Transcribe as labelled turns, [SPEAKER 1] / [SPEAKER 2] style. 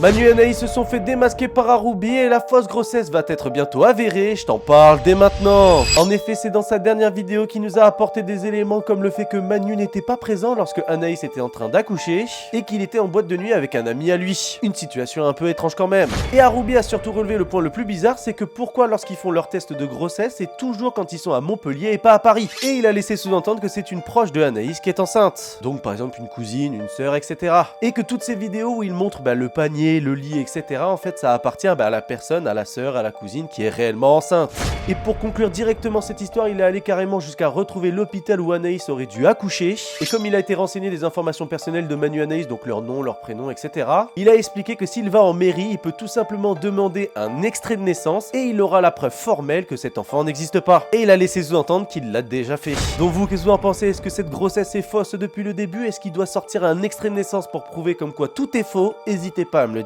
[SPEAKER 1] Manu et Anaïs se sont fait démasquer par Harubi et la fausse grossesse va être bientôt avérée, je t'en parle dès maintenant. En effet, c'est dans sa dernière vidéo qu'il nous a apporté des éléments comme le fait que Manu n'était pas présent lorsque Anaïs était en train d'accoucher et qu'il était en boîte de nuit avec un ami à lui. Une situation un peu étrange quand même. Et Harubi a surtout relevé le point le plus bizarre, c'est que pourquoi lorsqu'ils font leur test de grossesse, c'est toujours quand ils sont à Montpellier et pas à Paris. Et il a laissé sous-entendre que c'est une proche de Anaïs qui est enceinte. Donc par exemple une cousine, une sœur, etc. Et que toutes ces vidéos où il montre le panier, le lit, etc. En fait, ça appartient à la personne, à la sœur, à la cousine qui est réellement enceinte. Et pour conclure directement cette histoire, il est allé carrément jusqu'à retrouver l'hôpital où Anaïs aurait dû accoucher. Et comme il a été renseigné des informations personnelles de Manu et Anaïs, donc leur nom, leur prénom, etc. Il a expliqué que s'il va en mairie, il peut tout simplement demander un extrait de naissance et il aura la preuve formelle que cet enfant n'existe pas. Et il a laissé sous-entendre qu'il l'a déjà fait. Donc vous, qu'est-ce que vous en pensez? Est-ce que cette grossesse est fausse depuis le début? Est-ce qu'il doit sortir un extrait de naissance pour prouver comme quoi tout est faux? N'hésitez pas à me le